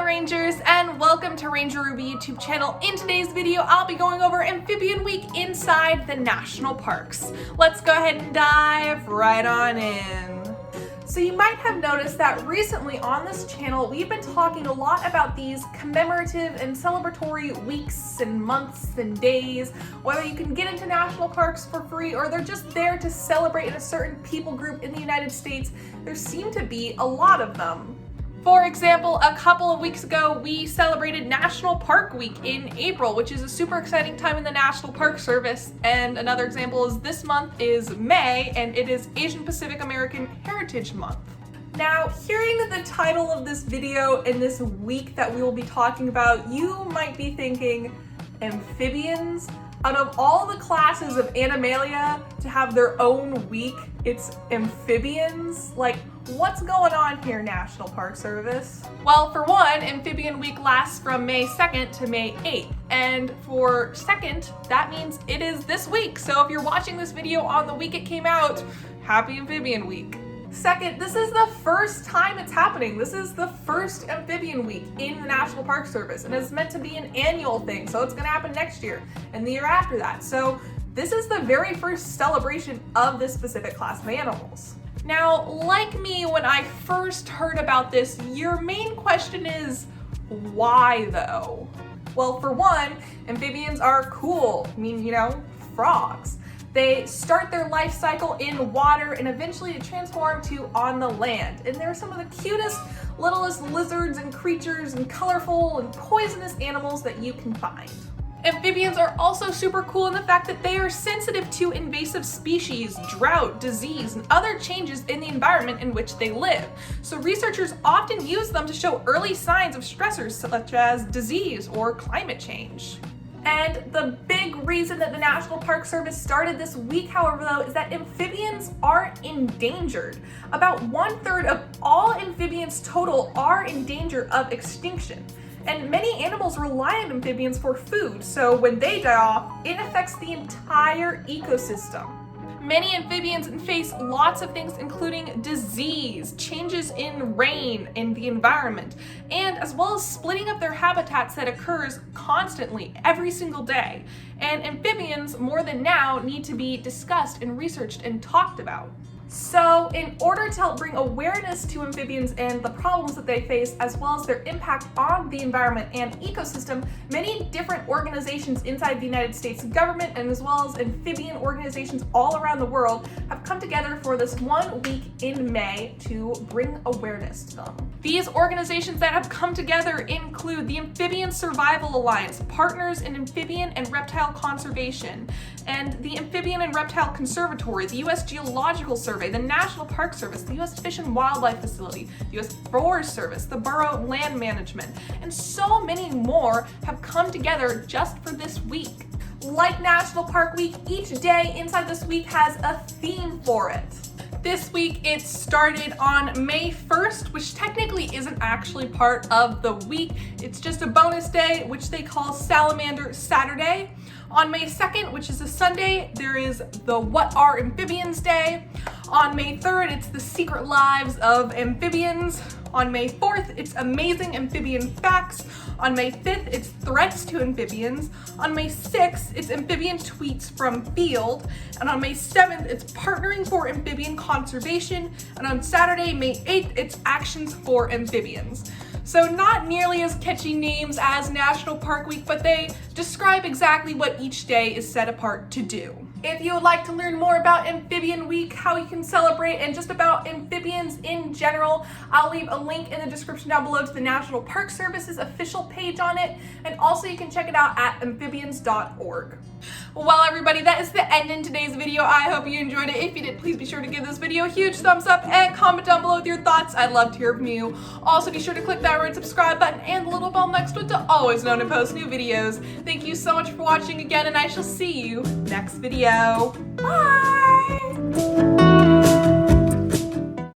Rangers, and welcome to Ranger Ruby YouTube channel. In today's video, I'll be going over Amphibian Week inside the national parks. Let's go ahead and dive right on in. So you might have noticed that recently on this channel, we've been talking a lot about these commemorative and celebratory weeks and months and days, whether you can get into national parks for free or they're just there to celebrate in a certain people group in the United States. There seem to be a lot of them. For example, a couple of weeks ago, we celebrated National Park Week in April, which is a super exciting time in the National Park Service. And another example is this month is May, and it is Asian Pacific American Heritage Month. Now, hearing the title of this video and this week that we will be talking about, you might be thinking, amphibians? Out of all the classes of Animalia to have their own week, it's amphibians? Like, what's going on here, National Park Service? Well, for one, Amphibian Week lasts from May 2nd to May 8th. And for second, that means it is this week. So if you're watching this video on the week it came out, happy Amphibian Week. Second, this is the first time it's happening. This is the first Amphibian Week in the National Park Service, and it's meant to be an annual thing, so it's gonna happen next year and the year after that. So this is the very first celebration of this specific class of animals. Now, like me, when I first heard about this, your main question is, why though? Well, for one, amphibians are cool. I mean, you know, frogs. They start their life cycle in water and eventually transform to on the land. And they're some of the cutest, littlest lizards and creatures and colorful and poisonous animals that you can find. Amphibians are also super cool in the fact that they are sensitive to invasive species, drought, disease, and other changes in the environment in which they live. So researchers often use them to show early signs of stressors such as disease or climate change. And the big reason that the National Park Service started this week, however, though, is that amphibians are endangered. About 1/3 of all amphibians total are in danger of extinction. And many animals rely on amphibians for food, so when they die off, it affects the entire ecosystem. Many amphibians face lots of things, including disease, changes in rain in the environment, and as well as splitting up their habitats that occurs constantly every single day. And amphibians, more than now, need to be discussed and researched and talked about. So in order to help bring awareness to amphibians and the problems that they face, as well as their impact on the environment and ecosystem, many different organizations inside the United States government and as well as amphibian organizations all around the world have come together for this 1 week in May to bring awareness to them. These organizations that have come together include the Amphibian Survival Alliance, Partners in Amphibian and Reptile Conservation, and the Amphibian and Reptile Conservatory, the U.S. Geological Survey, the National Park Service, the U.S. Fish and Wildlife Facility, the U.S. Forest Service, the Borough Land Management, and so many more have come together just for this week. Like National Park Week, each day inside this week has a theme for it. This week it started on May 1st, which technically isn't actually part of the week. It's just a bonus day, which they call Salamander Saturday. On May 2nd, which is a Sunday, there is the What Are Amphibians Day. On May 3rd, it's the Secret Lives of Amphibians. On May 4th, it's Amazing Amphibian Facts. On May 5th, it's Threats to Amphibians. On May 6th, it's Amphibian Tweets from Field. And on May 7th, it's Partnering for Amphibian Conservation. And on Saturday, May 8th, it's Actions for Amphibians. So not nearly as catchy names as National Park Week, but they describe exactly what each day is set apart to do. If you would like to learn more about Amphibian Week, how you can celebrate, and just about amphibians in general, I'll leave a link in the description down below to the National Park Service's official page on it, and also you can check it out at amphibians.org. Well, everybody, that is the end in today's video. I hope you enjoyed it. If you did, please be sure to give this video a huge thumbs up and comment down below with your thoughts. I'd love to hear from you. Also, be sure to click that red subscribe button and the little bell next to it to always know to post new videos. Thank you so much for watching again, and I shall see you next video. Bye!